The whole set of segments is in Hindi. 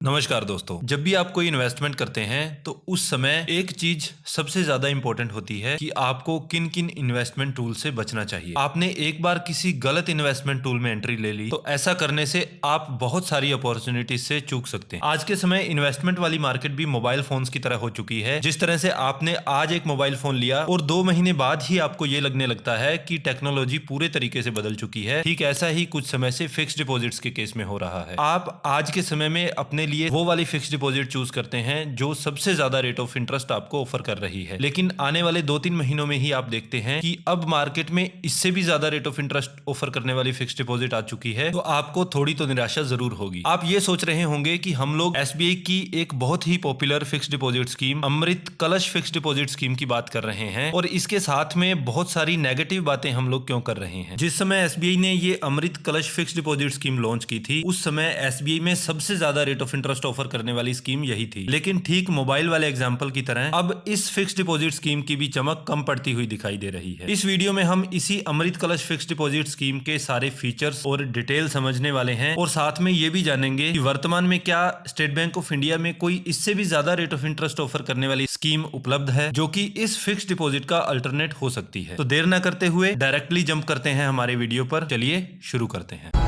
नमस्कार दोस्तों। जब भी आप कोई इन्वेस्टमेंट करते हैं तो उस समय एक चीज सबसे ज्यादा इंपॉर्टेंट होती है कि आपको किन किन इन्वेस्टमेंट टूल से बचना चाहिए। आपने एक बार किसी गलत इन्वेस्टमेंट टूल में एंट्री ले ली तो ऐसा करने से आप बहुत सारी अपॉर्चुनिटीज से चूक सकते हैं। आज के समय इन्वेस्टमेंट वाली मार्केट भी मोबाइल फोन्स की तरह हो चुकी है। जिस तरह से आपने आज एक मोबाइल फोन लिया और 2 महीने बाद ही आपको ये लगने लगता है कि टेक्नोलॉजी पूरे तरीके से बदल चुकी है, ठीक ऐसा ही कुछ समय से फिक्स डिपॉजिट्स के केस में हो रहा है। आप आज के समय में अपने लिए वो वाली फिक्स डिपॉजिट चूज करते हैं जो सबसे ज्यादा रेट ऑफ इंटरेस्ट आपको ऑफर कर रही है, लेकिन आने वाले 2-3 महीनों में ही आप देखते हैं कि अब मार्केट में इससे भी ज्यादा रेट ऑफ इंटरेस्ट ऑफर करने वाली फिक्स डिपॉजिट आ चुकी है। तो आपको थोड़ी तो निराशा जरूर होगी। आप ये सोच रहे होंगे कि हम लोग एसबीआई की एक बहुत ही पॉपुलर फिक्स डिपॉजिट स्कीम अमृत कलश फिक्स डिपॉजिट स्कीम की बात कर रहे हैं और इसके साथ में बहुत सारी नेगेटिव बातें हम लोग क्यों कर रहे हैं। जिस समय एसबीआई ने ये अमृत कलश फिक्स डिपॉजिट स्कीम लॉन्च की थी उस समय एसबीआई में सबसे ज्यादा रेट ऑफ इंटरेस्ट ऑफर करने वाली स्कीम यही थी, लेकिन ठीक मोबाइल वाले एग्जांपल की तरह अब इस फिक्स डिपॉजिट स्कीम की भी चमक कम पड़ती हुई दिखाई दे रही है। इस वीडियो में हम इसी अमृत कलश फिक्स डिपॉजिट स्कीम के सारे फीचर्स और डिटेल समझने वाले हैं और साथ में ये भी जानेंगे कि वर्तमान में क्या स्टेट बैंक ऑफ इंडिया में कोई इससे भी ज्यादा रेट ऑफ इंटरेस्ट ऑफर करने वाली स्कीम उपलब्ध है जो कि इस फिक्स डिपॉजिट का अल्टरनेट हो सकती है। तो देर ना करते हुए डायरेक्टली जंप करते हैं हमारे वीडियो पर। चलिए शुरू करते हैं।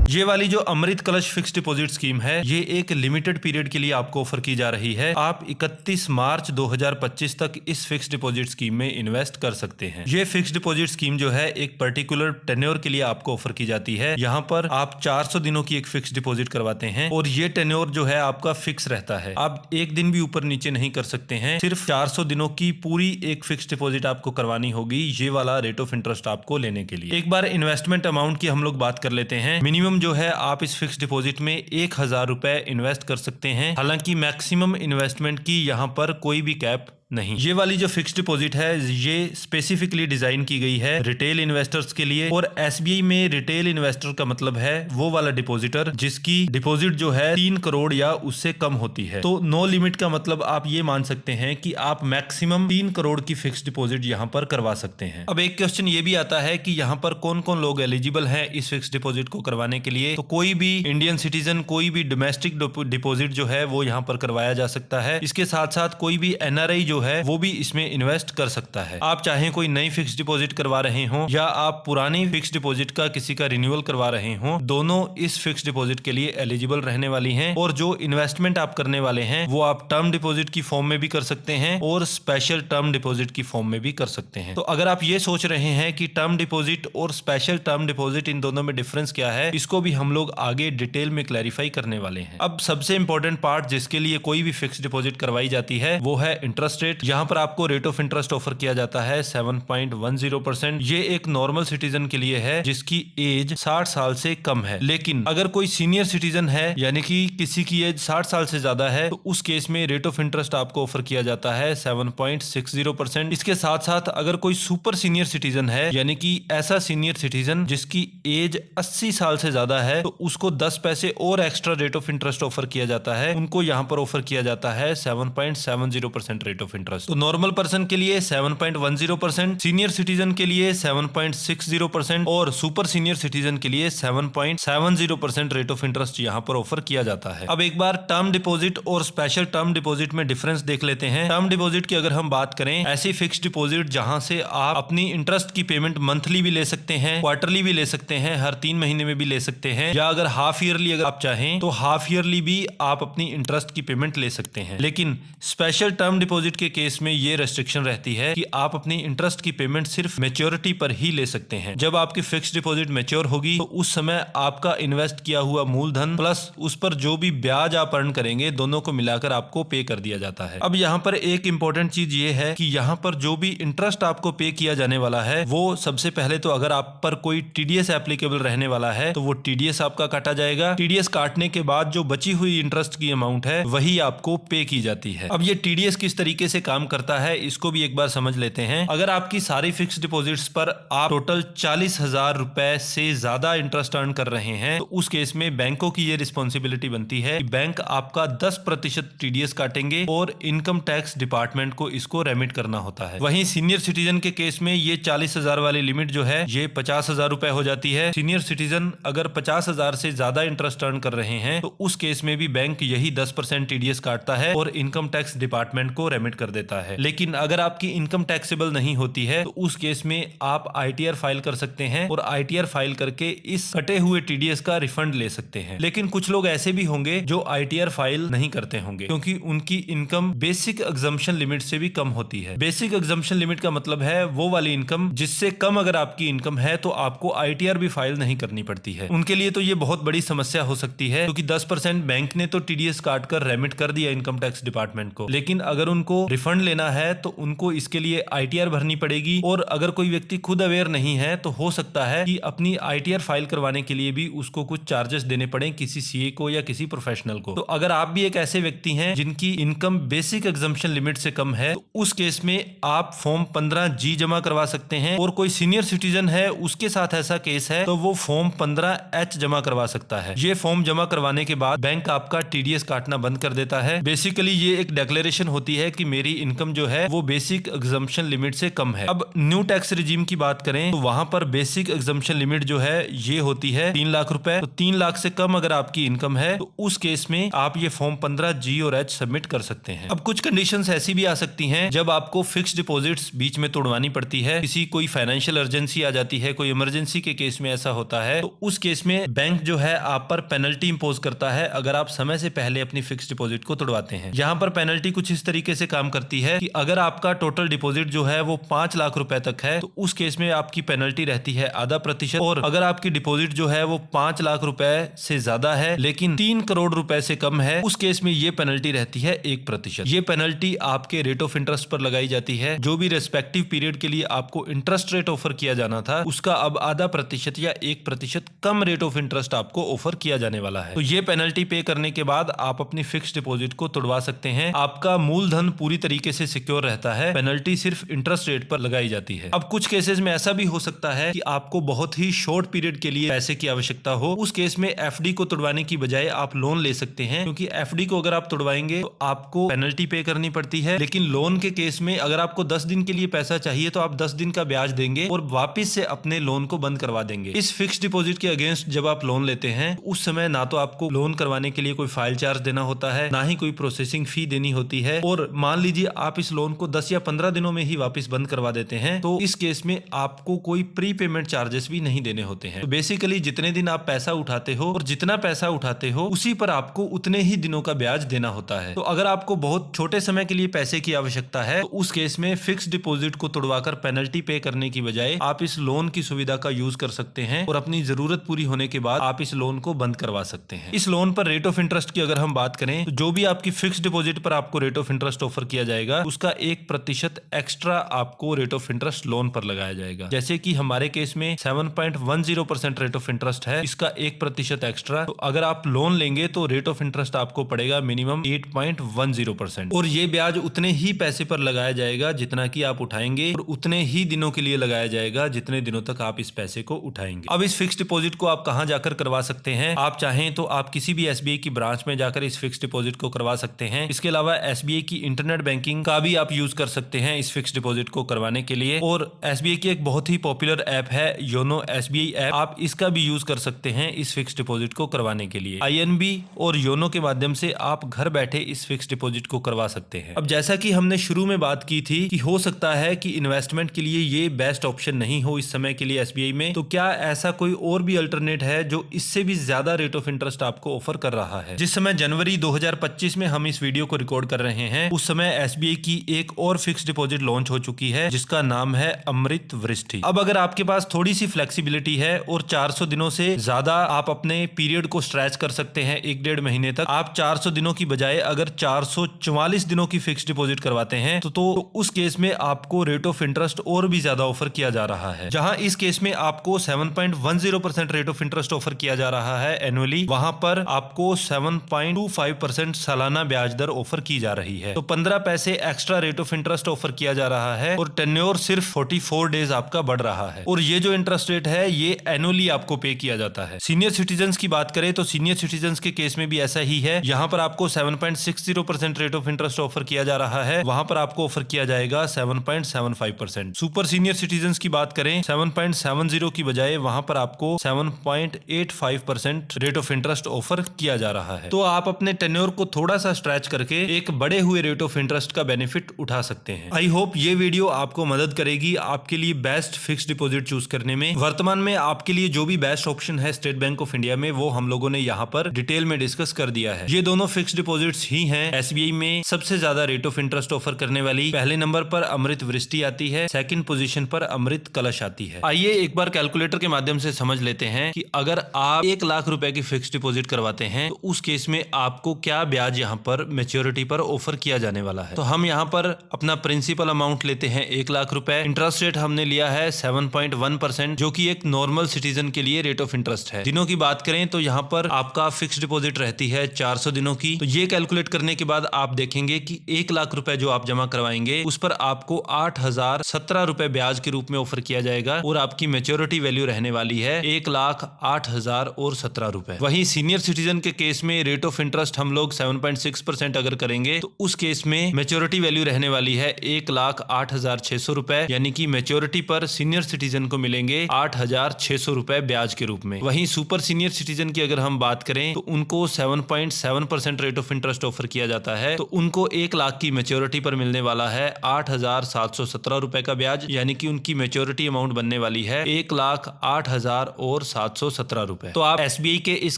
ये वाली जो अमृत कलश फिक्स डिपॉजिट स्कीम है ये एक लिमिटेड पीरियड के लिए आपको ऑफर की जा रही है। आप 31 मार्च 2025 तक इस फिक्स डिपॉजिट स्कीम में इन्वेस्ट कर सकते हैं। ये फिक्स डिपॉजिट स्कीम जो है एक पर्टिकुलर टेन्योर के लिए आपको ऑफर की जाती है। यहाँ पर आप 400 दिनों की एक फिक्स डिपॉजिट करवाते हैं और ये टेन्योर जो है आपका फिक्स रहता है। आप एक दिन भी ऊपर नीचे नहीं कर सकते हैं। सिर्फ 400 दिनों की पूरी एक फिक्स डिपॉजिट आपको करवानी होगी ये वाला रेट ऑफ इंटरेस्ट आपको लेने के लिए। एक बार इन्वेस्टमेंट अमाउंट की हम लोग बात कर लेते हैं। मिनिमम जो है आप इस फिक्स डिपॉजिट में 1000 रुपए इन्वेस्ट कर सकते हैं। हालांकि मैक्सिमम इन्वेस्टमेंट की यहाँ पर कोई भी कैप नहीं। ये वाली जो फिक्स डिपॉजिट है ये स्पेसिफिकली डिजाइन की गई है रिटेल इन्वेस्टर्स के लिए और एसबीआई में रिटेल इन्वेस्टर का मतलब है वो वाला डिपॉजिटर जिसकी डिपॉजिट जो है 3 करोड़ या उससे कम होती है। तो नो लिमिट का मतलब आप ये मान सकते हैं कि आप मैक्सिमम 3 करोड़ की फिक्स डिपॉजिट यहाँ पर करवा सकते हैं। अब एक क्वेश्चन ये भी आता है कि यहाँ पर कौन कौन लोग एलिजिबल है इस फिक्स डिपॉजिट को करवाने के लिए। तो कोई भी इंडियन सिटीजन, कोई भी डोमेस्टिक डिपॉजिट जो है वो यहाँ पर करवाया जा सकता है। इसके साथ साथ कोई भी एनआरआई जो है वो भी इसमें इन्वेस्ट कर सकता है। आप चाहे कोई नई फिक्स डिपॉजिट करवा रहे हो या आप पुरानी फिक्स डिपॉजिट का किसी का रिन्यूअल करवा रहे हो, दोनों इस फिक्स डिपॉजिट के लिए एलिजिबल रहने वाली हैं। और जो इन्वेस्टमेंट आप करने वाले हैं वो आप टर्म डिपॉजिट की फॉर्म में भी कर सकते हैं और स्पेशल टर्म डिपॉजिट की फॉर्म में भी कर सकते हैं। तो अगर आप ये सोच रहे हैं कि टर्म डिपॉजिट और स्पेशल टर्म डिपॉजिट इन दोनों में डिफरेंस क्या है, इसको भी हम लोग आगे डिटेल में क्लैरिफाई करने वाले हैं। अब सबसे इंपॉर्टेंट पार्ट जिसके लिए कोई भी फिक्स डिपॉजिट करवाई जाती है वो है इंटरेस्ट रेट। यहाँ पर आपको रेट ऑफ इंटरेस्ट ऑफर किया जाता है 7.10%। ये एक नॉर्मल सिटीजन के लिए है जिसकी एज 60 साल से कम है। लेकिन अगर कोई सीनियर सिटीजन है यानी कि किसी की एज 60 साल से ज्यादा है तो उस केस में रेट ऑफ इंटरेस्ट आपको ऑफर किया जाता है 7.60%। इसके साथ साथ अगर कोई सुपर सीनियर सिटीजन है यानी कि ऐसा सीनियर सिटीजन जिसकी एज 80 साल से ज्यादा है तो उसको 10 पैसे और extra rate of interest offer किया जाता है। उनको यहाँ पर ऑफर किया जाता है 7.70% रेट ऑफ इंटरेस्ट। तो नॉर्मल पर्सन के लिए 7.10%, सीनियर सिटीजन के लिए 7.60% और सुपर सीनियर सिटीजन के लिए 7.70% रेट ऑफ इंटरेस्ट यहाँ पर ऑफर किया जाता है। अब एक बार टर्म डिपॉजिट और स्पेशल टर्म डिपॉजिट में डिफरेंस देख लेते हैं। टर्म डिपॉजिट की अगर हम बात करें, ऐसी फिक्स डिपॉजिट जहां से आप अपनी इंटरेस्ट की पेमेंट मंथली भी ले सकते हैं, क्वार्टरली भी ले सकते हैं, हर 3 महीने में भी ले सकते हैं, या अगर हाफ ईयरली अगर आप चाहें तो हाफ ईयरली भी आप अपनी इंटरेस्ट की पेमेंट ले सकते हैं। लेकिन स्पेशल टर्म डिपॉजिट के केस में ये रेस्ट्रिक्शन रहती है कि आप अपनी इंटरेस्ट की पेमेंट सिर्फ मैच्योरिटी पर ही ले सकते हैं। जब आपकी फिक्स डिपॉजिट मैच्योर होगी तो उस समय आपका इन्वेस्ट किया हुआ मूलधन प्लस उस पर जो भी ब्याज आप अर्न करेंगे दोनों को मिलाकर आपको पे कर दिया जाता है। अब यहाँ पर एक इंपॉर्टेंट चीज ये है कि यहाँ पर जो भी इंटरेस्ट आपको पे किया जाने वाला है वो सबसे पहले तो अगर आप पर कोई टीडीएस एप्लीकेबल रहने वाला है तो वो टीडीएस आपका काटा जाएगा। टीडीएस काटने के बाद जो बची हुई इंटरेस्ट की अमाउंट है वही आपको पे की जाती है। अब ये टीडीएस किस तरीके से काम करता है इसको भी एक बार समझ लेते हैं। अगर आपकी सारी फिक्स डिपॉजिट्स पर आप टोटल 40,000 रुपए से ज्यादा इंटरेस्ट अर्न कर रहे हैं तो उस केस में बैंकों की ये रिस्पॉन्सिबिलिटी बनती है कि बैंक आपका 10% टीडीएस काटेंगे और इनकम टैक्स डिपार्टमेंट को इसको रेमिट करना होता है। वहीं सीनियर सिटीजन के केस में ये 40,000 वाली लिमिट जो है ये 50,000 रुपए हो जाती है। सीनियर सिटीजन अगर 50,000 से ज्यादा इंटरेस्ट अर्न कर रहे हैं तो उस केस में भी बैंक यही 10% टीडीएस काटता है और इनकम टैक्स डिपार्टमेंट को रेमिट कर देता है। लेकिन अगर आपकी इनकम टैक्सेबल नहीं होती है तो उस केस में आप आईटीआर फाइल कर सकते हैं और आईटीआर फाइल करके इस कटे हुए टीडीएस का रिफंड ले सकते हैं। लेकिन कुछ लोग ऐसे भी होंगे जो आईटीआर फाइल नहीं करते होंगे क्योंकि उनकी इनकम बेसिक एग्जम्पशन लिमिट से भी कम होती है। बेसिक एग्जम्पशन लिमिट का मतलब है वो वाली इनकम जिससे कम अगर आपकी इनकम है तो आपको आईटीआर भी फाइल नहीं करनी पड़ती है। उनके लिए तो ये बहुत बड़ी समस्या हो सकती है क्योंकि 10% बैंक ने तो टीडीएस काट कर रेमिट कर दिया इनकम टैक्स डिपार्टमेंट को, लेकिन अगर उनको रिफंड लेना है तो उनको इसके लिए आईटीआर भरनी पड़ेगी। और अगर कोई व्यक्ति खुद अवेयर नहीं है तो हो सकता है कि अपनी आईटीआर फाइल करवाने के लिए भी उसको कुछ चार्जेस देने पड़े किसी सीए को या किसी प्रोफेशनल को। तो अगर आप भी एक ऐसे व्यक्ति हैं जिनकी इनकम बेसिक एग्जम्पशन लिमिट से कम है तो उस केस में आप फॉर्म 15G जमा करवा सकते हैं। और कोई सीनियर सिटीजन है उसके साथ ऐसा केस है तो वो फॉर्म 15H जमा करवा सकता है। ये फॉर्म जमा करवाने के बाद बैंक आपका टीडीएस काटना बंद कर देता है। बेसिकली ये एक डिक्लेरेशन होती है कि मेरी इनकम जो है वो बेसिक एग्जम्पशन लिमिट से कम है। अब न्यू टैक्स रिजीम की बात करें तो वहां पर बेसिक एग्जम्पशन लिमिट जो है ये होती है 3 लाख रुपए। तो 3 लाख से कम अगर आपकी इनकम है तो उस केस में आप ये फॉर्म 15G और H सबमिट कर सकते हैं। अब कुछ कंडीशंस ऐसी भी आ सकती हैं जब आपको फिक्स डिपॉजिट्स बीच में तोड़वानी पड़ती है, किसी कोई फाइनेंशियल अर्जेंसी आ जाती है, कोई इमरजेंसी के केस में ऐसा होता है तो उस केस में बैंक जो है आप पर पेनल्टी इंपोज करता है अगर आप समय से पहले अपनी फिक्स डिपॉजिट को तोड़वाते हैं। यहाँ पर पेनल्टी कुछ इस तरीके से काम करती है कि अगर आपका टोटल डिपॉजिट जो है वो 5 लाख रुपए तक है तो उस केस में आपकी पेनल्टी रहती है 0.5%। और अगर आपकी डिपॉजिट जो है वो 5 लाख रुपए से ज्यादा है लेकिन 3 करोड़ रुपए से कम है उस केस में ये पेनल्टी रहती है 1%। ये पेनल्टी आपके रेट ऑफ इंटरेस्ट पर लगाई जाती है। जो भी रेस्पेक्टिव पीरियड के लिए आपको इंटरेस्ट रेट ऑफर किया जाना था उसका अब 0.5% या 1% कम रेट ऑफ इंटरेस्ट आपको ऑफर किया जाने वाला है। तो ये पेनल्टी पे करने के बाद आप अपनी फिक्स डिपॉजिट को तोड़वा सकते हैं। आपका मूलधन पूरी तरीके से सिक्योर रहता है, पेनल्टी सिर्फ इंटरेस्ट रेट पर लगाई जाती है। अब कुछ केसेस में ऐसा भी हो सकता है कि आपको बहुत ही शॉर्ट पीरियड के लिए पैसे की आवश्यकता हो। उस केस में एफडी को तोड़वाने की बजाय आप लोन ले सकते हैं क्योंकि एफडी को अगर आप तोड़वाएंगे तो आपको पेनल्टी पे करनी पड़ती है। लेकिन लोन के केस में अगर आपको 10 दिन के लिए पैसा चाहिए तो आप 10 दिन का ब्याज देंगे और वापिस से अपने लोन को बंद करवा देंगे। इस फिक्स डिपॉजिट के अगेंस्ट जब आप लोन लेते हैं उस समय ना तो आपको लोन करवाने के लिए कोई फाइल चार्ज देना होता है, ना ही कोई प्रोसेसिंग फी देनी होती है। और मान लीजिए आप इस लोन को 10 या 15 दिनों में ही वापस बंद करवा देते हैं तो इस केस में आपको कोई प्री पेमेंट चार्जेस भी नहीं देने होते हैं। तो बेसिकली जितने दिन आप पैसा उठाते हो और जितना पैसा उठाते हो उसी पर आपको उतने ही दिनों का ब्याज देना होता है। तो अगर आपको बहुत छोटे समय के लिए पैसे की आवश्यकता है तो उस केस में फिक्स डिपॉजिट को तोड़वाकर पेनल्टी पे करने की बजाय आप इस लोन की सुविधा का यूज कर सकते हैं और अपनी जरूरत पूरी होने के बाद आप इस लोन को बंद करवा सकते हैं। इस लोन पर रेट ऑफ इंटरेस्ट की अगर हम बात करें तो जो भी आपकी फिक्स डिपॉजिट पर आपको रेट ऑफ इंटरेस्ट ऑफर किया जाएगा उसका 1% एक्स्ट्रा आपको रेट ऑफ इंटरेस्ट लोन पर लगाया जाएगा। जैसे कि हमारे केस में 7.10% रेट ऑफ इंटरेस्ट है, इसका 1% एक्स्ट्रा। तो अगर आप लोन लेंगे तो रेट ऑफ इंटरेस्ट आपको पड़ेगा मिनिमम 8.10% और ये ब्याज उतने ही पैसे पर लगाया जाएगा जितना कि आप उठाएंगे और उतने ही दिनों के लिए लगाया जाएगा जितने दिनों तक आप इस पैसे को उठाएंगे। अब इस फिक्स डिपॉजिट को आप कहां जाकर करवा सकते हैं? आप चाहें तो आप किसी भी एसबीआई की ब्रांच में जाकर इस फिक्स डिपॉजिट को करवा सकते हैं। इसके अलावा एसबीआई की इंटरनेट बैंकिंग का भी आप यूज कर सकते हैं इस फिक्स डिपॉजिट को करवाने के लिए। और एसबीआई की एक बहुत ही पॉपुलर ऐप है योनो एसबीआई ऐप, आप इसका भी यूज कर सकते हैं इस फिक्स डिपॉजिट को करवाने के लिए। आईएनबी और योनो के माध्यम से आप घर बैठे इस फिक्स डिपॉजिट को करवा सकते हैं। अब जैसा कि हमने शुरू में बात की थी कि हो सकता है कि इन्वेस्टमेंट के लिए ये बेस्ट ऑप्शन नहीं हो इस समय के लिए एसबीआई में, तो क्या ऐसा कोई और भी अल्टरनेट है जो इससे भी ज्यादा रेट ऑफ इंटरेस्ट आपको ऑफर कर रहा है? जिस समय जनवरी 2025 में हम इस वीडियो को रिकॉर्ड कर रहे हैं उस समय एसबीआई की एक और फिक्स डिपॉजिट लॉन्च हो चुकी है जिसका नाम है अमृत वृष्टि। अब अगर आपके पास थोड़ी सी फ्लेक्सिबिलिटी है और 400 दिनों से ज्यादा आप अपने पीरियड को स्ट्रेच कर सकते हैं 1-1.5 महीने तक, आप 400 दिनों की बजाय अगर 444 दिनों की फिक्स डिपॉजिट करवाते हैं तो उस केस में आपको रेट ऑफ इंटरेस्ट और भी ज्यादा ऑफर किया जा रहा है। जहां इस केस में आपको 7.10% रेट ऑफ इंटरेस्ट ऑफर किया जा रहा है एनुअली, वहां पर आपको 7.25% सालाना ब्याज दर ऑफर की जा रही है। तो 15 पैसे extra rate of interest offer किया जा रहा है और टेन्योर सिर्फ 44 डेज आपका बढ़ रहा है। और ये जो इंटरेस्ट रेट है ये एनुअली आपको पे किया जाता है। सीनियर सिटीजन्स की बात करें तो सीनियर सिटीजन्स के केस में भी ऐसा ही है। यहाँ पर आपको 7.60% रेट ऑफ इंटरेस्ट ऑफर किया जा रहा है, वहां पर आपको ऑफर किया जाएगा 7.75%। सुपर सीनियर सिटीजन्स की बात करें 7.70 की बजाय वहां पर आपको 7.85% रेट ऑफ इंटरेस्ट ऑफर किया जा रहा है। तो आप अपने टेन्योर को थोड़ा सा स्ट्रेच करके एक बड़े हुए रेट ऑफ इंटरेस्ट का बेनिफिट उठा सकते हैं। आई होप ये वीडियो आपको मदद करेगी आपके लिए बेस्ट फिक्स्ड डिपॉजिट चूज करने में। वर्तमान में आपके लिए जो भी बेस्ट ऑप्शन है स्टेट बैंक ऑफ इंडिया में वो हम लोगों ने यहाँ पर डिटेल में डिस्कस कर दिया है। ये दोनों फिक्स्ड डिपॉजिट्स ही हैं। एसबीआई में सबसे ज्यादा रेट ऑफ इंटरेस्ट ऑफर करने वाली पहले नंबर पर अमृत वृष्टि आती है, सेकंड पोजीशन पर अमृत कलश आती है। आइए एक बार कैलकुलेटर के माध्यम से समझ लेते हैं कि अगर आप 1 लाख रुपए की फिक्स्ड डिपॉजिट करवाते हैं तो उस केस में आपको क्या ब्याज यहाँ पर मैच्योरिटी पर ऑफर किया जाने वाला है। तो हम यहाँ पर अपना प्रिंसिपल अमाउंट लेते हैं 1 लाख रुपए। इंटरेस्ट रेट हमने लिया है 7.1%, जो कि एक नॉर्मल सिटीजन के लिए रेट ऑफ इंटरेस्ट है। दिनों की बात करें तो यहाँ पर आपका फिक्स्ड डिपॉजिट रहती है 400 दिनों की। तो ये कैलकुलेट करने के बाद आप देखेंगे कि 1 लाख रुपए जो आप जमा करवाएंगे उस पर आपको 8,017 रुपए ब्याज के रूप में ऑफर किया जाएगा और आपकी मैच्योरिटी वैल्यू रहने वाली है 1,08,017 रुपए। वहीं सीनियर सिटीजन के केस में रेट ऑफ इंटरेस्ट हम लोग 7.6% अगर करेंगे तो उस केस में मैच्योरिटी वैल्यू रहने वाली है 1,08,600 रुपए, यानी कि मैच्योरिटी पर सीनियर सिटीजन को मिलेंगे 8,600 रुपए ब्याज के रूप में। वहीं सुपर सीनियर सिटीजन की अगर हम बात करें तो उनको 7.7% रेट ऑफ इंटरेस्ट ऑफर किया जाता है, तो उनको 1 लाख की मैच्योरिटी पर मिलने वाला है 8,717 रुपए का ब्याज, यानी कि उनकी मैच्योरिटी अमाउंट बनने वाली है 1,08,717 रुपए। तो आप एसबीआई के इस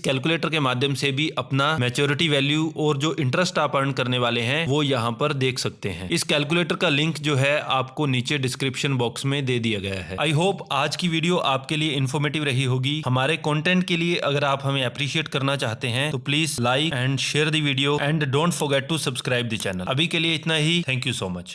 कैलकुलेटर के माध्यम से भी अपना मैच्योरिटी वैल्यू और जो इंटरेस्ट आप अर्न करने वाले हैं वो यहाँ पर देख सकते हैं। इस कैलकुलेटर का लिंक जो है आपको नीचे डिस्क्रिप्शन बॉक्स में दे दिया गया है। आई होप आज की वीडियो आपके लिए इन्फॉर्मेटिव रही होगी। हमारे कंटेंट के लिए अगर आप हमें अप्रिशिएट करना चाहते हैं तो please like and share the video and don't forget to subscribe the channel. अभी के लिए इतना ही। Thank you so much.